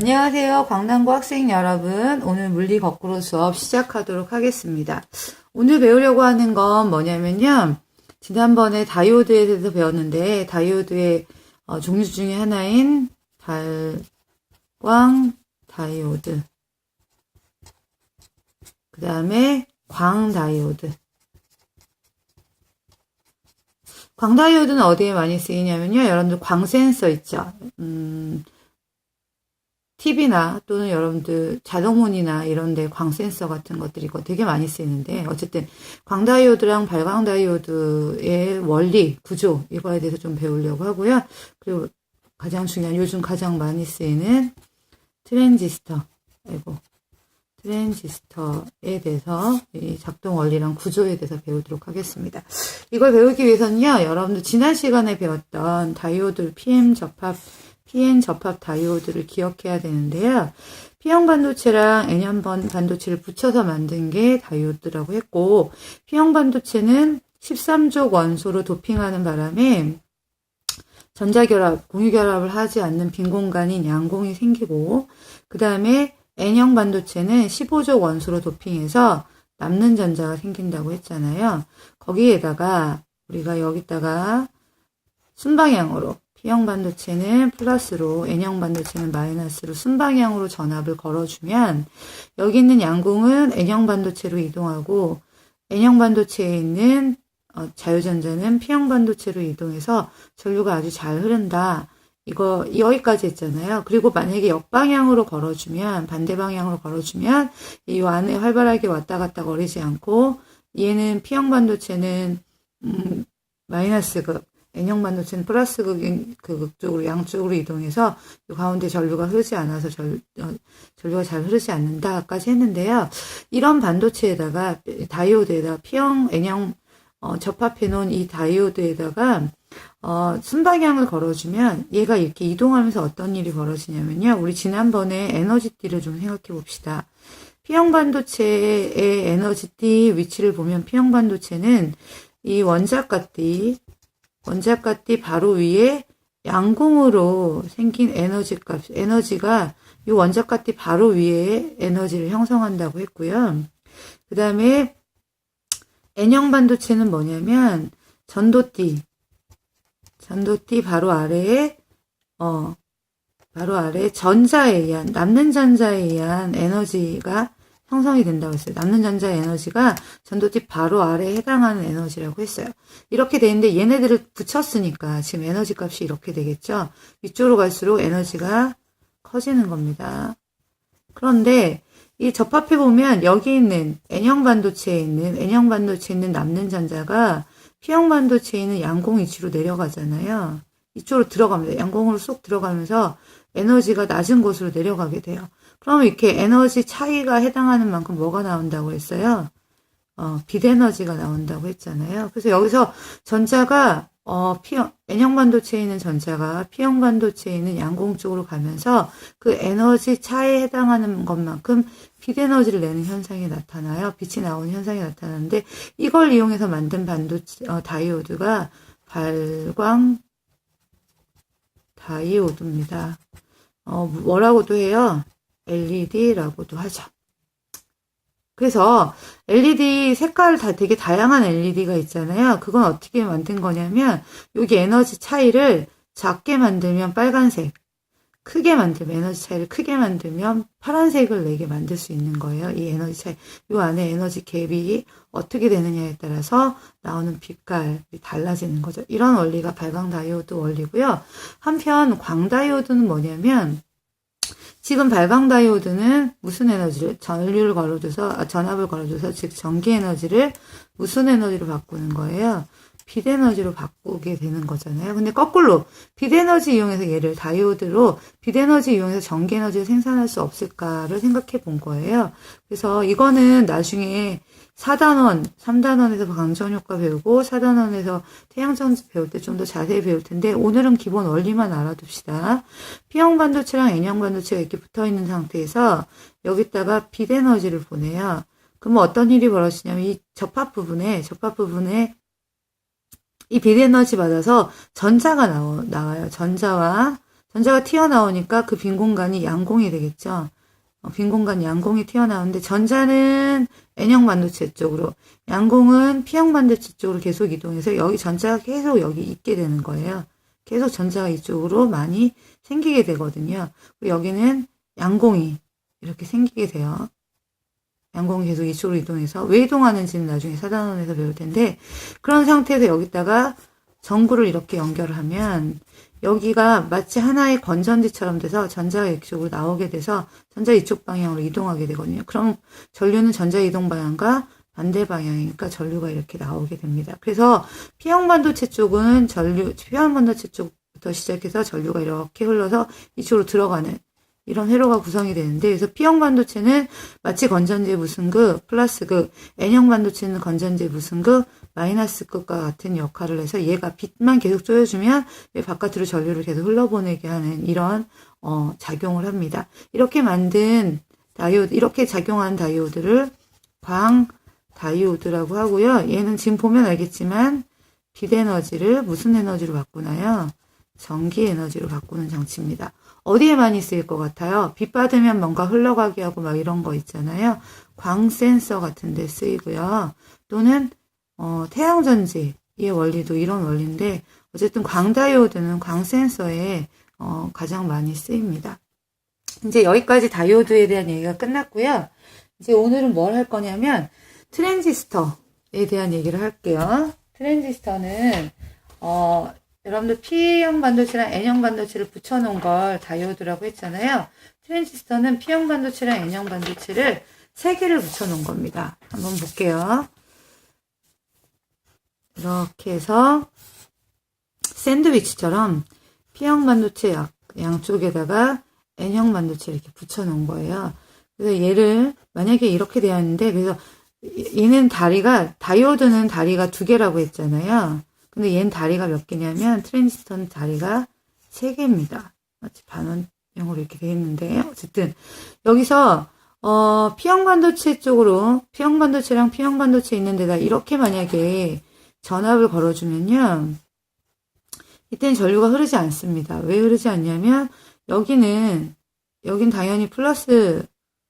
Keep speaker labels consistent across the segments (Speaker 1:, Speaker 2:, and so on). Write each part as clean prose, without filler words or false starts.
Speaker 1: 안녕하세요. 광남고 학생 여러분. 오늘 물리 거꾸로 수업 시작하도록 하겠습니다. 오늘 배우려고 하는 건 뭐냐면요. 지난번에 다이오드에 대해서 배웠는데 다이오드의 종류 중에 하나인 발광 다이오드, 그 다음에 광 다이오드. 광 다이오드는 어디에 많이 쓰이냐면요. 여러분들 광 센서 있죠. TV나 또는 여러분들 자동문이나 이런 데 광센서 같은 것들이 되게 많이 쓰이는데, 어쨌든 광다이오드랑 발광다이오드의 원리, 구조, 이거에 대해서 좀 배우려고 하고요. 그리고 가장 중요한, 요즘 가장 많이 쓰이는 트랜지스터에 대해서 이 작동 원리랑 구조에 대해서 배우도록 하겠습니다. 이걸 배우기 위해서는요, 여러분들 지난 시간에 배웠던 다이오드 PM 접합 다이오드를 기억해야 되는데요. P형 반도체랑 N형 반도체를 붙여서 만든 게 다이오드라고 했고, P형 반도체는 13족 원소로 도핑하는 바람에 전자결합, 공유결합을 하지 않는 빈 공간인 양공이 생기고, 그 다음에 N형 반도체는 15족 원소로 도핑해서 남는 전자가 생긴다고 했잖아요. 거기에다가 우리가 여기다가 순방향으로 P형 반도체는 플러스로, N형 반도체는 마이너스로 순방향으로 전압을 걸어주면 여기 있는 양공은 N형 반도체로 이동하고, N형 반도체에 있는 자유전자는 P형 반도체로 이동해서 전류가 아주 잘 흐른다. 이거 여기까지 했잖아요. 그리고 만약에 역방향으로 걸어주면, 반대 방향으로 걸어주면 이 안에 활발하게 왔다 갔다 거리지 않고, 얘는 P형 반도체는 마이너스극, N형 반도체는 플러스극인 그 극쪽으로, 양쪽으로 이동해서 이 가운데 전류가 흐르지 않아서 전류가 잘 흐르지 않는다까지 했는데요. 이런 반도체에다가, 다이오드에다가 P형, N형 접합해 놓은 이 다이오드에다가 순방향을 걸어주면 얘가 이렇게 이동하면서 어떤 일이 벌어지냐면요. 우리 지난번에 에너지띠를 좀 생각해 봅시다. P형 반도체의 에너지띠 위치를 보면, P형 반도체는 이 원자가띠 바로 위에 양공으로 생긴 에너지가 이 원자가띠 바로 위에 에너지를 형성한다고 했고요. 그 다음에 N형 반도체는 뭐냐면 전도띠 바로 아래에 전자에 의한, 남는 전자에 의한 에너지가 형성이 된다고 했어요. 남는 전자의 에너지가 전도띠 바로 아래에 해당하는 에너지라고 했어요. 이렇게 되는데 얘네들을 붙였으니까 지금 에너지 값이 이렇게 되겠죠. 위쪽으로 갈수록 에너지가 커지는 겁니다. 그런데 이 접합해 보면 여기 있는 N형 반도체에 있는 남는 전자가 P형 반도체에 있는 양공 위치로 내려가잖아요. 이쪽으로 들어갑니다. 양공으로 쏙 들어가면서 에너지가 낮은 곳으로 내려가게 돼요. 그러면 이렇게 에너지 차이가 해당하는 만큼 뭐가 나온다고 했어요? 빛에너지가 나온다고 했잖아요. 그래서 여기서 전자가 N형 반도체에 있는 전자가 P형 반도체에 있는 양공 쪽으로 가면서 그 에너지 차이에 해당하는 것만큼 빛에너지를 내는 현상이 나타나요. 빛이 나오는 현상이 나타나는데, 이걸 이용해서 만든 다이오드가 발광 다이오드입니다. 뭐라고도 해요? LED라고도 하죠. 그래서 LED 색깔 되게 다양한 LED가 있잖아요. 그건 어떻게 만든 거냐면, 여기 에너지 차이를 작게 만들면 빨간색, 에너지 차이를 크게 만들면 파란색을 내게 만들 수 있는 거예요. 이 에너지 차이, 이 안에 에너지 갭이 어떻게 되느냐에 따라서 나오는 빛깔이 달라지는 거죠. 이런 원리가 발광 다이오드 원리고요. 한편 광 다이오드는 뭐냐면, 지금 발광 다이오드는 무슨 에너지를, 전압을 걸어줘서 즉 전기 에너지를 무슨 에너지로 바꾸는 거예요? 빛 에너지로 바꾸게 되는 거잖아요. 근데 거꾸로 빛 에너지 이용해서, 얘를 다이오드로 빛 에너지 이용해서 전기 에너지를 생산할 수 없을까를 생각해 본 거예요. 그래서 이거는 나중에 4단원, 3단원에서 방전 효과 배우고 4단원에서 태양전지 배울 때 좀 더 자세히 배울 텐데, 오늘은 기본 원리만 알아둡시다. P형 반도체랑 N형 반도체가 이렇게 붙어 있는 상태에서 여기다가 빛 에너지를 보내요. 그러면 어떤 일이 벌어지냐면, 이 접합 부분에 이 빛 에너지 받아서 전자가 나와요. 전자와 전자가 튀어나오니까 그 빈 공간이 양공이 되겠죠. 빈 공간 양공이 튀어나오는데 전자는 N형 반도체 쪽으로, 양공은 P형 반도체 쪽으로 계속 이동해서 여기 전자가 계속 여기 있게 되는 거예요. 계속 전자가 이쪽으로 많이 생기게 되거든요. 그리고 여기는 양공이 이렇게 생기게 돼요. 양공이 계속 이쪽으로 이동해서 왜 이동하는지는 나중에 4단원에서 배울 텐데, 그런 상태에서 여기다가 전구를 이렇게 연결을 하면 여기가 마치 하나의 건전지처럼 돼서 전자가 이쪽으로 나오게 돼서 전자 이쪽 방향으로 이동하게 되거든요. 그럼 전류는 전자 이동 방향과 반대 방향이니까 전류가 이렇게 나오게 됩니다. 그래서 P형 반도체 쪽은 P형 반도체 쪽부터 시작해서 전류가 이렇게 흘러서 이쪽으로 들어가는 이런 회로가 구성이 되는데, 그래서 P형 반도체는 마치 건전지의 무승극, 플러스극, N형 반도체는 건전지의 무승극, 마이너스극과 같은 역할을 해서 얘가 빛만 계속 쏘여주면 바깥으로 전류를 계속 흘러보내게 하는 이런 작용을 합니다. 이렇게 만든 다이오드, 이렇게 작용한 다이오드를 광 다이오드라고 하고요. 얘는 지금 보면 알겠지만 빛 에너지를 무슨 에너지로 바꾸나요? 전기 에너지로 바꾸는 장치입니다. 어디에 많이 쓰일 것 같아요? 빛 받으면 뭔가 흘러가게 하고 막 이런 거 있잖아요. 광 센서 같은 데 쓰이고요. 또는 태양전지의 원리도 이런 원리인데, 어쨌든 광다이오드는 광 센서에 가장 많이 쓰입니다. 이제 여기까지 다이오드에 대한 얘기가 끝났고요. 이제 오늘은 뭘 할 거냐면 트랜지스터에 대한 얘기를 할게요. 트랜지스터는 여러분들 P형 반도체랑 N형 반도체를 붙여놓은 걸 다이오드라고 했잖아요. 트랜지스터는 P형 반도체랑 N형 반도체를 3개를 붙여놓은 겁니다. 한번 볼게요. 이렇게 해서 샌드위치처럼 P형 반도체 양쪽에다가 N형 반도체 이렇게 붙여놓은 거예요. 그래서 얘를 만약에 이렇게 되어 있는데, 그래서 얘는 다이오드는 다리가 2개라고 했잖아요. 근데 얘는 다리가 몇 개냐면 트랜지스터는 다리가 3개입니다. 마치 반원형으로 이렇게 되어 있는데, 어쨌든 여기서 P형 반도체 쪽으로 P형 반도체랑 P형 반도체 있는 데다 이렇게 만약에 전압을 걸어주면요, 이때는 전류가 흐르지 않습니다. 왜 흐르지 않냐면 여긴 당연히 플러스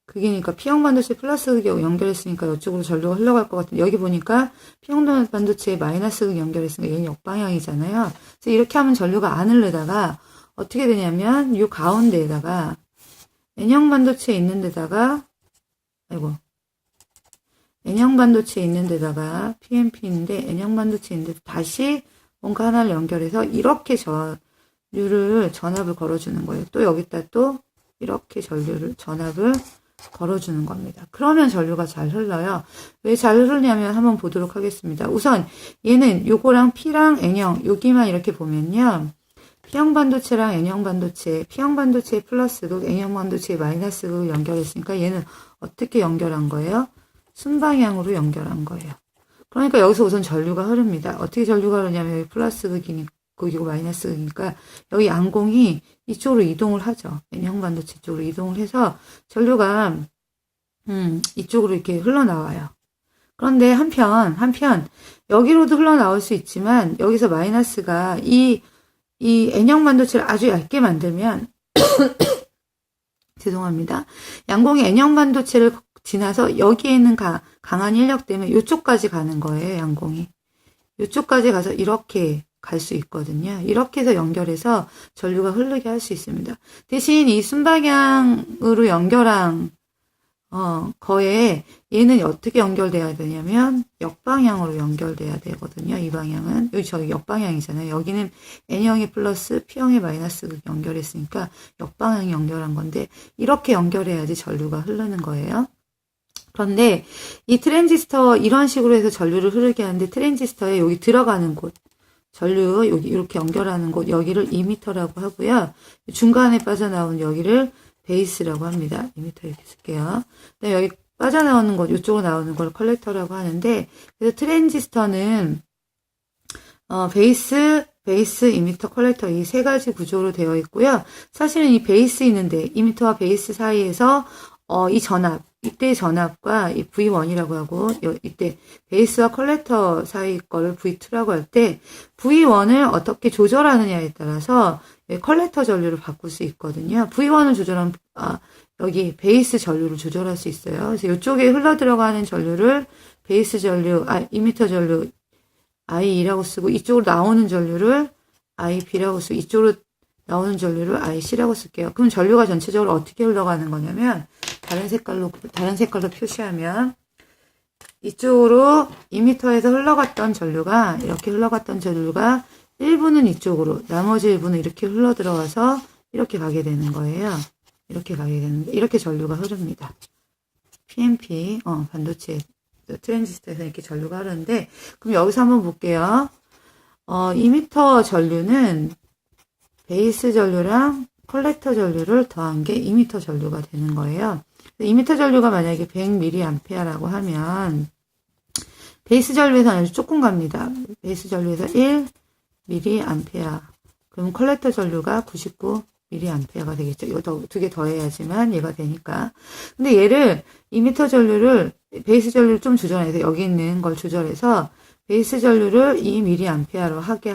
Speaker 1: 극이니까 P형 반도체 플러스 극이 연결했으니까 이쪽으로 전류가 흘러갈 것 같은데, 여기 보니까 P형 반도체에 마이너스 극 연결했으니까 얘는 역방향이잖아요. 그래서 이렇게 하면 전류가 안 흐르다가 어떻게 되냐면 이 가운데에다가 N형 반도체에 있는 데다가 N형 반도체에 있는 데다가 PNP인데 N형 반도체에 있는 데 다시 뭔가 하나를 연결해서 이렇게 전압을 걸어주는 거예요. 또 여기다 또 이렇게 전압을 걸어주는 겁니다. 그러면 전류가 잘 흘러요. 왜 잘 흐르냐면 한번 보도록 하겠습니다. 우선 얘는 요거랑 P랑 N형 여기만 이렇게 보면요, P형 반도체랑 N형 반도체, P형 반도체의 플러스극, N형 반도체의 마이너스극을 연결했으니까 얘는 어떻게 연결한 거예요? 순방향으로 연결한 거예요. 그러니까 여기서 우선 전류가 흐릅니다. 어떻게 전류가 흐르냐면 여기 플러스극이고 마이너스극이니까 여기 양공이 이쪽으로 이동을 하죠. N형 반도체 쪽으로 이동을 해서 전류가 이쪽으로 이렇게 흘러나와요. 그런데 한편 여기로도 흘러나올 수 있지만 여기서 마이너스가 이 N형 반도체를 아주 얇게 만들면 죄송합니다. 양공이 N형 반도체를 지나서 여기에 있는 강한 인력 때문에 이쪽까지 가는 거예요. 양공이 이쪽까지 가서 이렇게 갈 수 있거든요. 이렇게 해서 연결해서 전류가 흐르게 할 수 있습니다. 대신 이 순방향으로 연결한 거에 얘는 어떻게 연결돼야 되냐면 역방향으로 연결돼야 되거든요. 이 방향은 저기 역방향이잖아요. 여기는 N형이 플러스 P형이 마이너스 연결했으니까 역방향 연결한 건데 이렇게 연결해야지 전류가 흐르는 거예요. 그런데 이 트랜지스터 이런 식으로 해서 전류를 흐르게 하는데, 트랜지스터에 여기 들어가는 곳, 전류 여기 이렇게 연결하는 곳, 여기를 이미터라고 하고요. 중간에 빠져나온 여기를 베이스라고 합니다. 이미터 이렇게 쓸게요. 여기 빠져나오는 곳, 이쪽으로 나오는 걸 컬렉터라고 하는데, 그래서 트랜지스터는 베이스, 이미터, 컬렉터 이 3가지 구조로 되어 있고요. 사실은 이 베이스 있는데, 이미터와 베이스 사이에서 이 이때 전압과 이 V1이라고 하고, 이때 베이스와 컬렉터 사이 거를 V2라고 할 때, V1을 어떻게 조절하느냐에 따라서 컬렉터 전류를 바꿀 수 있거든요. V1을 조절하면 여기 베이스 전류를 조절할 수 있어요. 그래서 이쪽에 흘러 들어가는 전류를 베이스 전류, 이미터 전류 I2라고 쓰고 이쪽으로 나오는 전류를 IB라고 쓰고 이쪽으로 나오는 전류를 IC라고 쓸게요. 그럼 전류가 전체적으로 어떻게 흘러가는 거냐면 다른 색깔로 표시하면 이쪽으로 이미터에서 흘러갔던 전류가 이렇게 흘러갔던 전류가 일부는 이쪽으로 나머지 일부는 이렇게 흘러 들어와서 이렇게 가게 되는 거예요. 이렇게 가게 되는데 이렇게 전류가 흐릅니다. PNP 반도체 트랜지스터에서 이렇게 전류가 흐르는데 그럼 여기서 한번 볼게요. 이미터 전류는 베이스 전류랑 컬렉터 전류를 더한 게 이미터 전류가 되는 거예요. 이미터 전류가 만약에 100mA라고 하면 베이스 전류에서 아주 조금 갑니다. 베이스 전류에서 1mA. 그럼 컬렉터 전류가 99mA가 되겠죠. 이거 두 개 더해야지만 얘가 되니까. 근데 얘를 이미터 전류를 베이스 전류를 좀 조절해서 여기 있는 걸 조절해서 베이스 전류를 2mA로 하게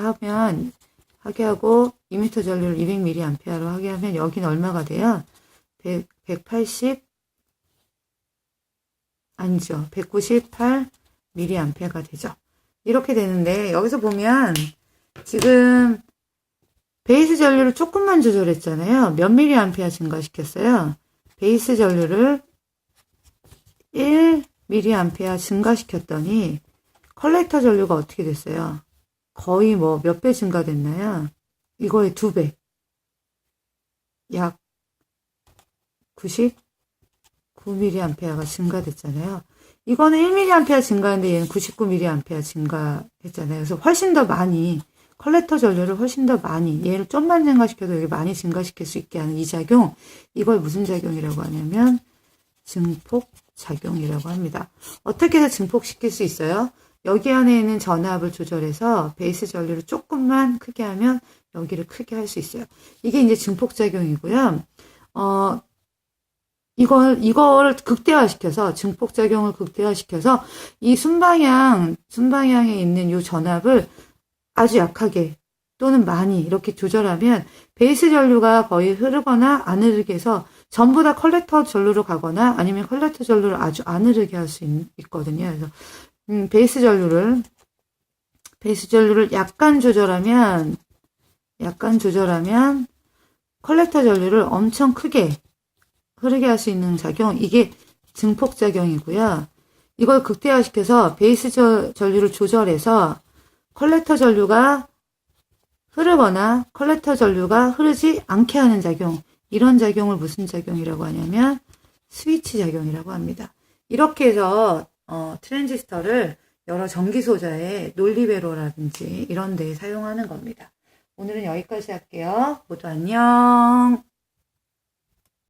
Speaker 1: 하고 이미터 전류를 200mA로 하게 하면 여기는 얼마가 돼요? 180 아니죠. 198mA가 되죠. 이렇게 되는데 여기서 보면 지금 베이스 전류를 조금만 조절했잖아요. 몇 mA 증가시켰어요? 베이스 전류를 1mA 증가시켰더니 컬렉터 전류가 어떻게 됐어요? 거의 몇 배 증가됐나요? 이거의 2배. 약 99mA가 증가됐잖아요. 이거는 1mA 증가했는데 얘는 99mA 증가했잖아요. 그래서 훨씬 더 많이 컬렉터 전류를 훨씬 더 많이 얘를 좀만 증가시켜도 여기 많이 증가시킬 수 있게 하는 이 작용 이걸 무슨 작용이라고 하냐면 증폭작용이라고 합니다. 어떻게 해서 증폭시킬 수 있어요? 여기 안에 있는 전압을 조절해서 베이스 전류를 조금만 크게 하면 여기를 크게 할 수 있어요. 이게 이제 증폭작용이고요. 이거를 극대화시켜서, 증폭작용을 극대화시켜서, 이 순방향에 있는 이 전압을 아주 약하게 또는 많이 이렇게 조절하면 베이스 전류가 거의 흐르거나 안 흐르게 해서 전부 다 컬렉터 전류로 가거나 아니면 컬렉터 전류를 아주 안 흐르게 할 수 있거든요. 그래서, 베이스 전류를 약간 조절하면 컬렉터 전류를 엄청 크게 흐르게 할 수 있는 작용, 이게 증폭작용이고요. 이걸 극대화시켜서 베이스 전류를 조절해서 컬렉터 전류가 흐르거나 컬렉터 전류가 흐르지 않게 하는 작용, 이런 작용을 무슨 작용이라고 하냐면 스위치 작용이라고 합니다. 이렇게 해서 트랜지스터를 여러 전기 소자의 논리회로라든지 이런 데에 사용하는 겁니다. 오늘은 여기까지 할게요. 모두 안녕.